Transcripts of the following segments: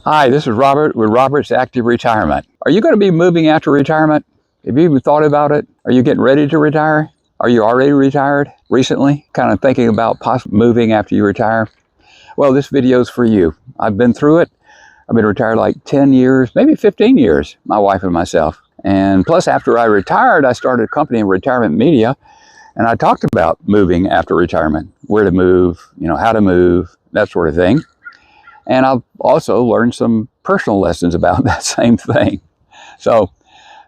Hi, this is Robert with Robert's Active Retirement. Are you going to be moving after retirement? Have you even thought about it? Are you getting ready to retire? Are you already retired recently? Kind of thinking about possibly moving after you retire? Well, this video is for you. I've been through it. I've been retired like 10 years, maybe 15 years, my wife and myself. And plus, after I retired, I started a company in retirement media, and I talked about moving after retirement, where to move, how to move, that sort of thing. And I've also learned some personal lessons about that same thing. So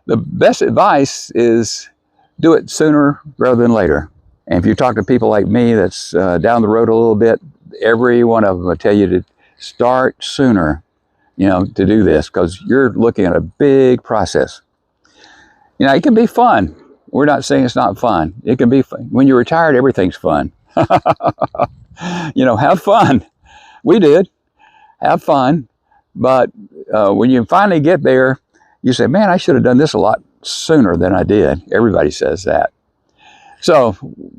the best advice is do it sooner rather than later. And if you talk to people like me that's down the road a little bit, every one of them will tell you to start sooner, to do this, because you're looking at a big process. It can be fun. We're not saying it's not fun. It can be fun. When you're retired, everything's fun. Have fun. We did. Have fun, but when you finally get there, you say, man, I should have done this a lot sooner than I did. Everybody says that. So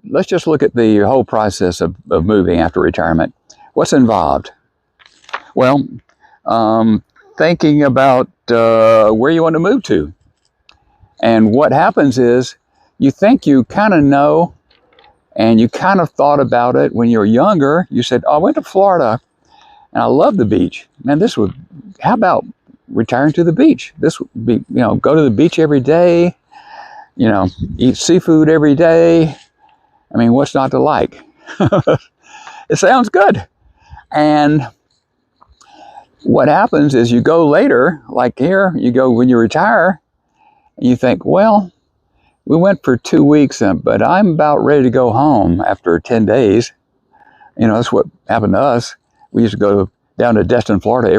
let's just look at the whole process of moving after retirement. What's involved? Well, thinking about where you want to move to. And what happens is you think you kind of know, and you kind of thought about it when you were younger. You said, I went to Florida and I love the beach. Man, how about retiring to the beach? This would be, go to the beach every day, eat seafood every day. I mean, what's not to like? It sounds good. And what happens is you go later, like here, you go when you retire, and you think, well, we went for 2 weeks, but I'm about ready to go home after 10 days. That's what happened to us. We used to go down to Destin, Florida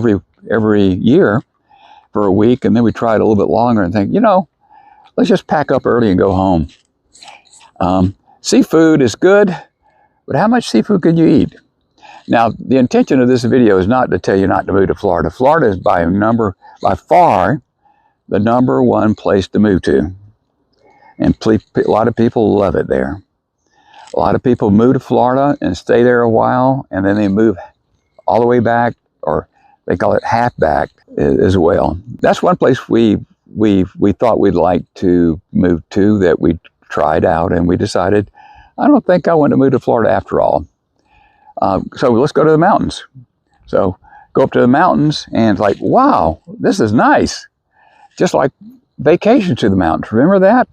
every year for a week, and then we tried a little bit longer and think, let's just pack up early and go home. Seafood is good, but how much seafood can you eat? Now, the intention of this video is not to tell you not to move to Florida. Florida is by far the number one place to move to. And a lot of people love it there. A lot of people move to Florida and stay there a while, and then they move all the way back, or they call it half back as well. That's one place we thought we'd like to move to, that we tried out, and we decided, I don't think I want to move to Florida after all. So let's go to the mountains. So go up to the mountains, and it's like, wow, this is nice. Just like vacation to the mountains. Remember that?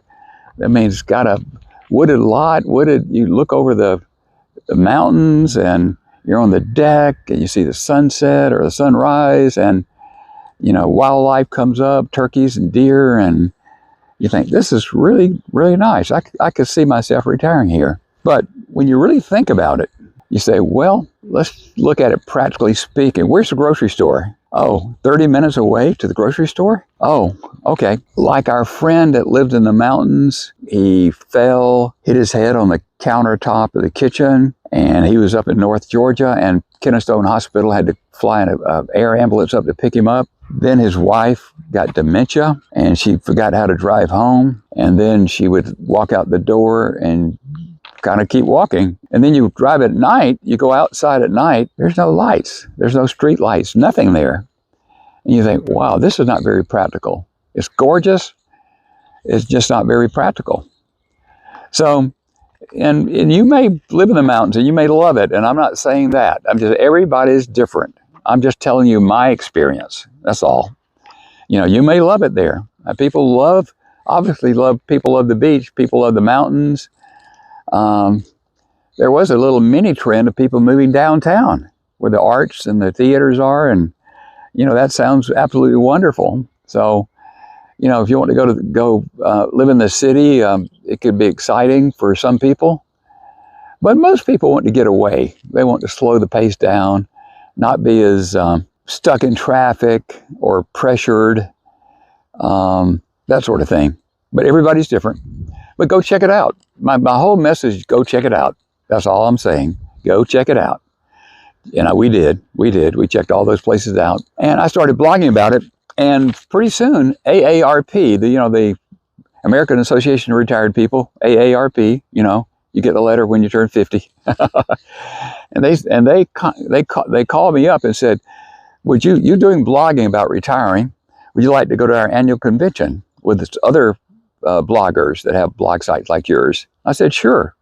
That means it's got a wooded lot. You look over the mountains, and you're on the deck, and you see the sunset or the sunrise, and wildlife comes up, turkeys and deer, and you think, this is really, really nice. I could see myself retiring here. But when you really think about it, you say, well, let's look at it practically speaking. Where's the grocery store? Oh, 30 minutes away to the grocery store? Oh, okay. Like our friend that lived in the mountains, he fell, hit his head on the countertop of the kitchen, and he was up in North Georgia, and Kennestone Hospital had to fly an air ambulance up to pick him up. Then his wife got dementia, and she forgot how to drive home, and then she would walk out the door and kind of keep walking. And then you drive at night, you go outside at night, there's no lights, there's no street lights, nothing there. And you think, wow, this is not very practical. It's gorgeous, it's just not very practical. So, and you may live in the mountains and you may love it, and I'm not saying that. Everybody's different. I'm just telling you my experience, that's all. You may love it there. People love the beach, people love the mountains. There was a little mini trend of people moving downtown where the arts and the theaters are, and that sounds absolutely wonderful. So if you want to go live in the city, it could be exciting for some people, but most people want to get away. They want to slow the pace down, not be as stuck in traffic or pressured, that sort of thing. But everybody's different. But go check it out. My whole message is go check it out. That's all I'm saying. Go check it out. We did. We checked all those places out. And I started blogging about it. And pretty soon, AARP, the American Association of Retired People, AARP, you get the letter when you turn 50. and they called me up and said, you're doing blogging about retiring. Would you like to go to our annual convention with other bloggers that have blog sites like yours? I said, sure.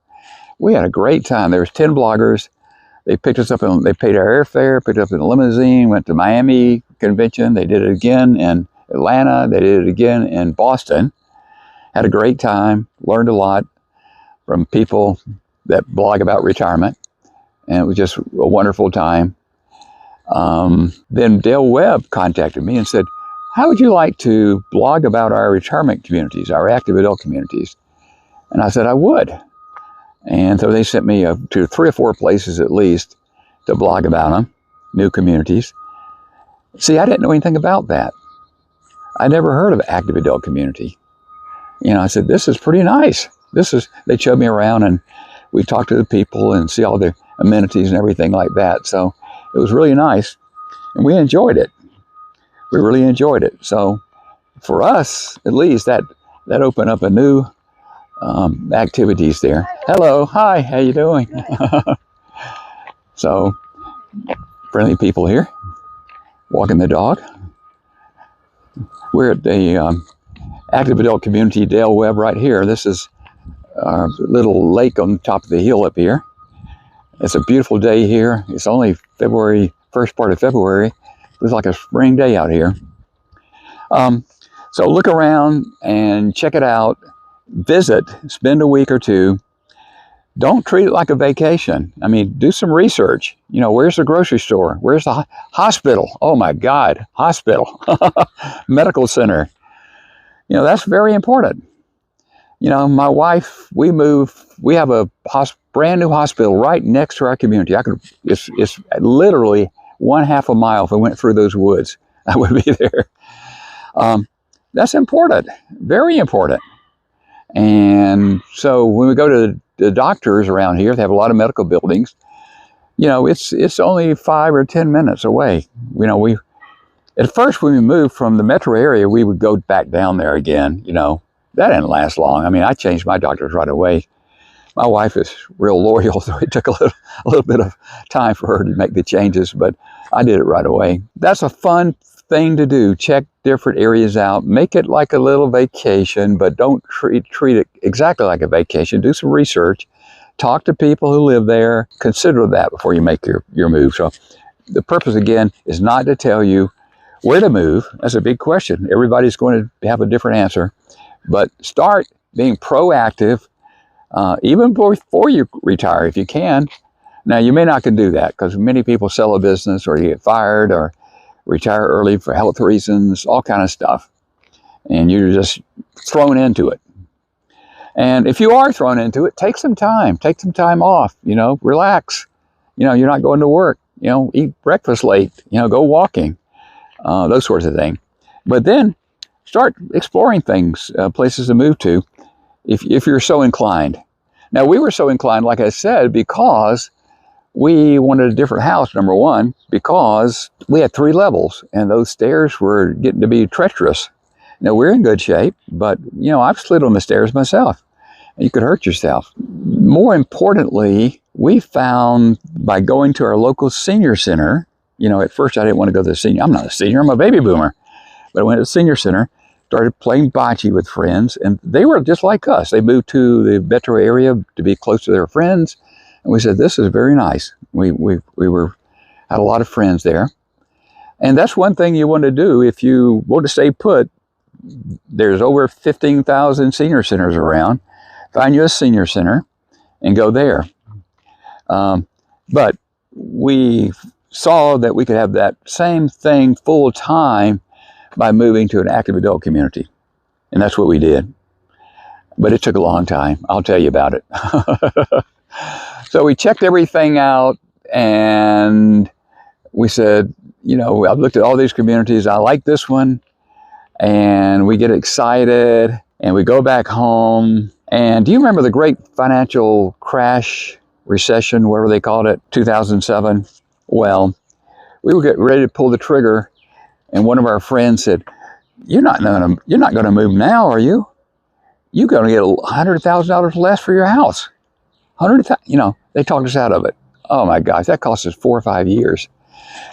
We had a great time. There was 10 bloggers. They picked us up and they paid our airfare, picked us up in a limousine, went to Miami convention. They did it again in Atlanta. They did it again in Boston. Had a great time, learned a lot from people that blog about retirement. And it was just a wonderful time. Then Dale Webb contacted me and said, how would you like to blog about our retirement communities, our active adult communities? And I said, I would. And so they sent me to 3 or 4 places at least to blog about them, new communities. See, I didn't know anything about that. I never heard of active adult community. You know, I said, this is pretty nice. They showed me around and we talked to the people and see all the amenities and everything like that. So it was really nice and we enjoyed it. We really enjoyed it. So for us, at least, that opened up a new activities there. Hello, hi, how you doing? So, friendly people here, walking the dog. We're at the active adult community Dale Webb right here. This is our little lake on top of the hill up here. It's a beautiful day here. It's only February, first part of February. It's like a spring day out here. So look around and check it out. Visit, spend a week or two. Don't treat it like a vacation. I mean, do some research. You know, where's the grocery store? Where's the hospital? Oh my God, hospital, medical center. You know, that's very important. You know, my wife, we have a brand new hospital right next to our community. It's literally 1/2 a mile. If I went through those woods, I would be there. That's important, very important. And so when we go to the doctors around here, they have a lot of medical buildings. You know, it's only 5 or 10 minutes away. You know, at first when we moved from the metro area, we would go back down there again. You know, that didn't last long. I mean, I changed my doctors right away. My wife is real loyal, so it took a little bit of time for her to make the changes, but I did it right away. That's a fun thing to do. Check different areas out. Make it like a little vacation, but don't treat it exactly like a vacation. Do some research. Talk to people who live there. Consider that before you make your move. So the purpose, again, is not to tell you where to move. That's a big question. Everybody's going to have a different answer. But start being proactive, even before you retire, if you can. Now, you may not can do that because many people sell a business or you get fired or retire early for health reasons, all kind of stuff. And you're just thrown into it. And if you are thrown into it, take some time off, you know, relax. You know, you're not going to work, you know, eat breakfast late, you know, go walking, those sorts of things. But then start exploring things, places to move to, if you're so inclined. Now, we were so inclined, like I said, because we wanted a different house, number one, because we had 3 levels and those stairs were getting to be treacherous. Now, we're in good shape, but, you know, I've slid on the stairs myself. You could hurt yourself. More importantly, we found by going to our local senior center, you know, at first I didn't want to go to the senior. I'm not a senior, I'm a baby boomer. But I went to the senior center, started playing bocce with friends, and they were just like us. They moved to the metro area to be close to their friends. And we said, this is very nice. We had a lot of friends there. And that's one thing you want to do if you want to stay put. There's over 15,000 senior centers around. Find you a senior center and go there. But we saw that we could have that same thing full time by moving to an active adult community. And that's what we did. But it took a long time. I'll tell you about it. So we checked everything out and we said, you know, I've looked at all these communities. I like this one. And we get excited and we go back home. And do you remember the great financial crash, recession, whatever they called it, 2007? Well, we were getting ready to pull the trigger. And one of our friends said, you're not going to move now, are you? You're going to get $100,000 less for your house. You know, they talked us out of it. Oh my gosh, that cost us 4 or 5 years.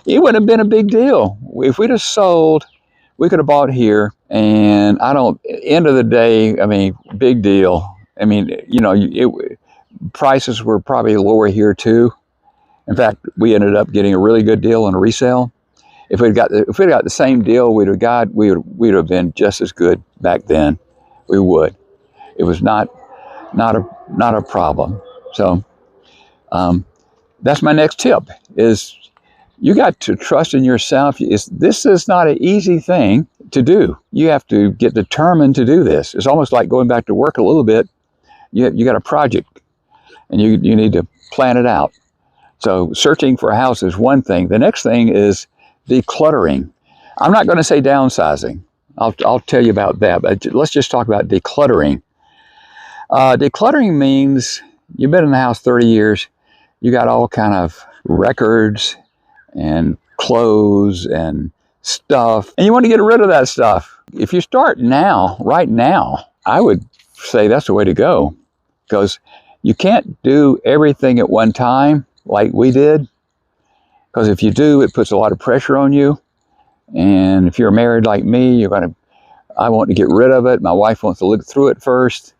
It would have been a big deal. If we'd have sold, we could have bought here, and end of the day, I mean, big deal. I mean, you know, prices were probably lower here too. In fact, we ended up getting a really good deal on a resale. If we'd got the same deal we'd have been just as good back then. We would. It was not a problem. So that's my next tip: is you got to trust in yourself. This is not an easy thing to do. You have to get determined to do this. It's almost like going back to work a little bit. You got a project, and you need to plan it out. So searching for a house is one thing. The next thing is decluttering. I'm not going to say downsizing. I'll tell you about that, but let's just talk about decluttering. Decluttering means you've been in the house 30 years. You got all kind of records and clothes and stuff, and you want to get rid of that stuff. If you start now, right now, I would say that's the way to go, because you can't do everything at one time like we did, because if you do, it puts a lot of pressure on you. And if you're married like me, I want to get rid of it. My wife wants to look through it first.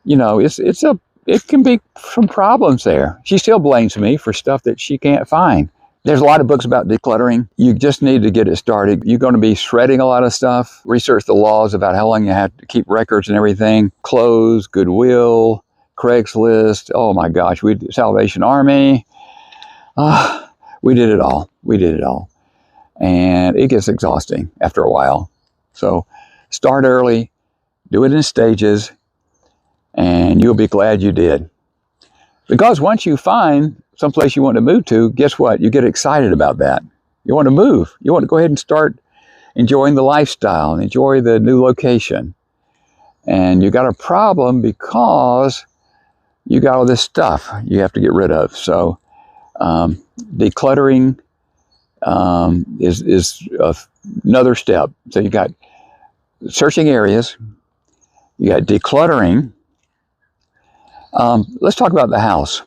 You know, it can be some problems there. She still blames me for stuff that she can't find. There's a lot of books about decluttering. You just need to get it started. You're going to be shredding a lot of stuff. Research the laws about how long you have to keep records and everything. Clothes, Goodwill, Craigslist. Oh my gosh, Salvation Army. We did it all. We did it all. And it gets exhausting after a while. So start early, do it in stages, and you'll be glad you did. Because once you find someplace you want to move to, guess what? You get excited about that. You want to move. You want to go ahead and start enjoying the lifestyle and enjoy the new location. And you got a problem because you got all this stuff you have to get rid of. So decluttering is another step. So you got searching areas, you got decluttering. Let's talk about the house.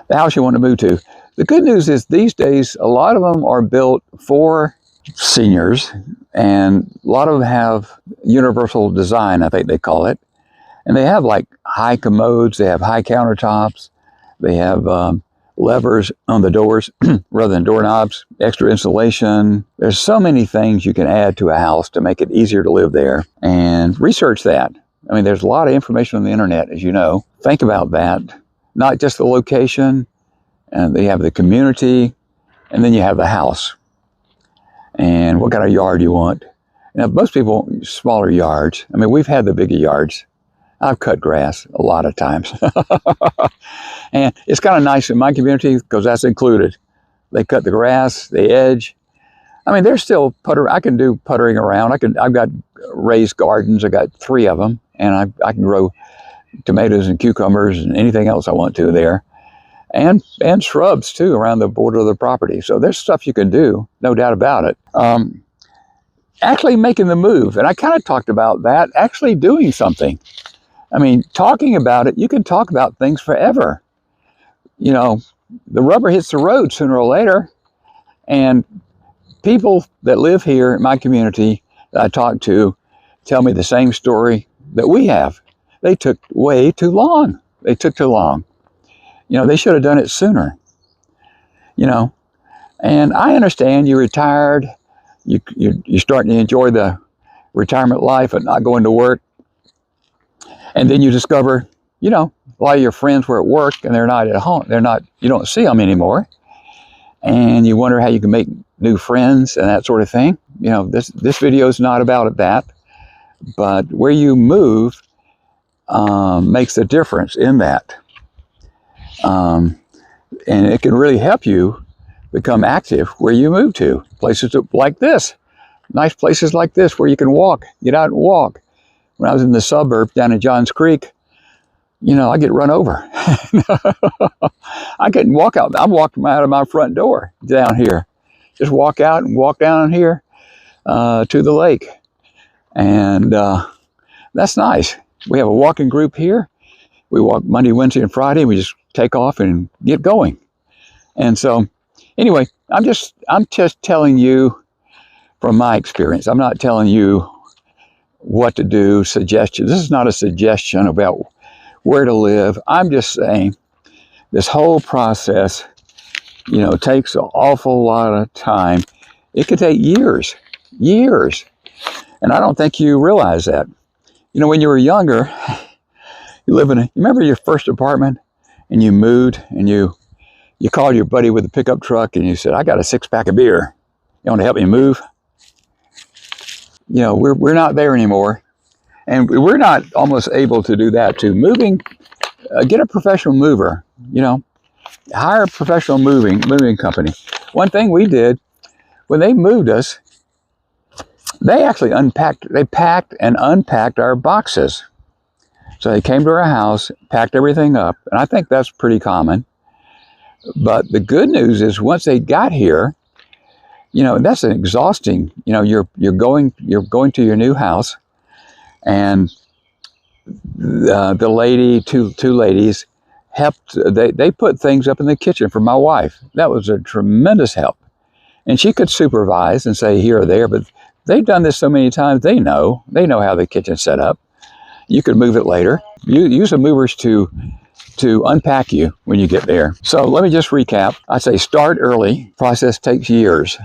The house you want to move to. The good news is these days, a lot of them are built for seniors, and a lot of them have universal design, I think they call it. And they have like high commodes, they have high countertops, they have levers on the doors rather than doorknobs, extra insulation. There's so many things you can add to a house to make it easier to live there. And research that. I mean, there's a lot of information on the internet, as you know. Think about that. Not just the location, and they have the community, and then you have the house. And what kind of yard you want. Now, most people want smaller yards. I mean, we've had the bigger yards. I've cut grass a lot of times. And it's kind of nice in my community because that's included. They cut the grass, they edge. I mean, there's still I can do puttering around. I've got raised gardens. I got 3 of them, and I can grow tomatoes and cucumbers and anything else I want to there. And shrubs too around the border of the property. So there's stuff you can do, no doubt about it. Actually making the move, and I kind of talked about that, actually doing something. I mean, talking about it, you can talk about things forever. You know, the rubber hits the road sooner or later. And people that live here in my community that I talk to tell me the same story that we have. They took way too long. They took too long. You know, they should have done it sooner. You know, and I understand you're retired. You're starting to enjoy the retirement life and not going to work. And then you discover, you know, a lot of your friends were at work and they're not at home. You don't see them anymore. And you wonder how you can make new friends and that sort of thing. You know, this video is not about that. But where you move makes a difference in that. And it can really help you become active where you move to. Places like this. Nice places like this where you can walk, get out and walk. When I was in the suburb down in Johns Creek, you know, I get run over. I couldn't walk out. I'm walking out of my front door down here. Just walk out and walk down here to the lake. And that's nice. We have a walking group here. We walk Monday, Wednesday, and Friday. We just take off and get going. And so Anyway, I'm just telling you from my experience. I'm not telling you what to do, suggestions. This is not a suggestion about where to live. I'm just saying this whole process, takes an awful lot of time. It could take years. And I don't think you realize that. When you were younger, you remember your first apartment and you moved and you called your buddy with a pickup truck and you said, I got a 6-pack of beer. You want to help me move? We're not there anymore. And we're not almost able to do that too. Moving, get a professional mover, hire a professional moving company. One thing we did, when they moved us, they actually packed and unpacked our boxes. So they came to our house, packed everything up, and I think that's pretty common. But the good news is once they got here, that's an exhausting, you're going to your new house, and the lady, two ladies, helped. They put things up in the kitchen for my wife. That was a tremendous help. And she could supervise and say here or there, but they've done this so many times, they know how the kitchen's set up. You could move it later. Use the movers to unpack you when you get there. So let me just recap. I say start early. Process takes years,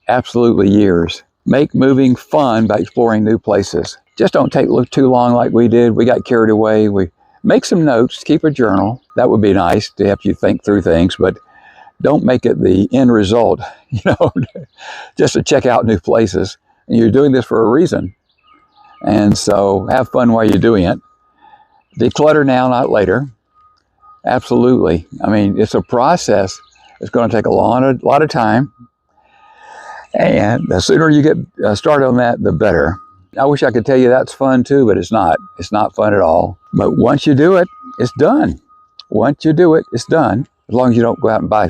absolutely years. Make moving fun by exploring new places. Just don't look too long like we did. We got carried away. We make some notes, keep a journal. That would be nice to help you think through things, but don't make it the end result, just to check out new places. And you're doing this for a reason. And so have fun while you're doing it. Declutter now, not later. Absolutely. I mean, it's a process. It's going to take a lot of time. And the sooner you get started on that, the better. I wish I could tell you that's fun too, but it's not. It's not fun at all. But once you do it, it's done. Once you do it, it's done. As long as you don't go out and buy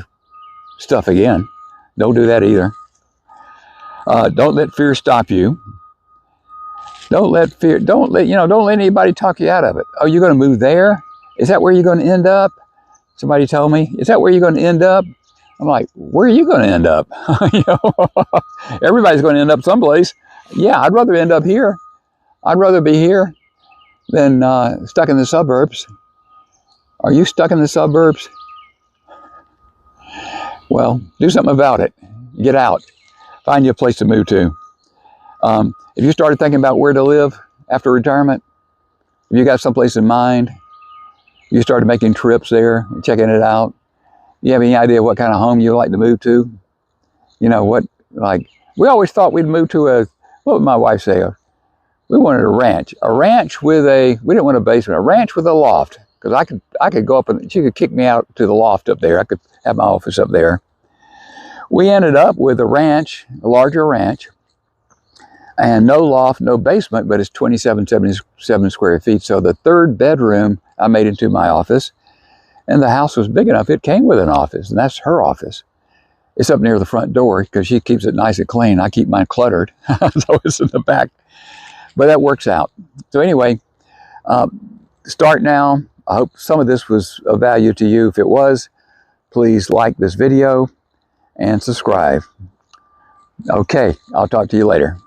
stuff again. Don't do that either. Don't let fear stop you. Don't let anybody talk you out of it. Oh, you're going to move there? Is that where you're going to end up? Somebody told me, is that where you're going to end up? I'm like, where are you going to end up? Everybody's going to end up someplace. Yeah, I'd rather end up here. I'd rather be here than stuck in the suburbs. Are you stuck in the suburbs? Well, do something about it. Get out. Find you a place to move to. If you started thinking about where to live after retirement, if you got someplace in mind, you started making trips there and checking it out, you have any idea what kind of home you'd like to move to? We always thought we'd move to what would my wife say? We wanted a ranch. A ranch we didn't want a basement, a ranch with a loft. Because I could go up and she could kick me out to the loft up there. I could have my office up there. We ended up with a ranch, a larger ranch, and no loft, no basement, but it's 27 square feet. So the third bedroom I made into my office, and the house was big enough. It came with an office, and that's her office. It's up near the front door because she keeps it nice and clean. I keep mine cluttered, so it's in the back. But that works out. So anyway, start now. I hope some of this was of value to you. If it was, please like this video and subscribe. Okay, I'll talk to you later.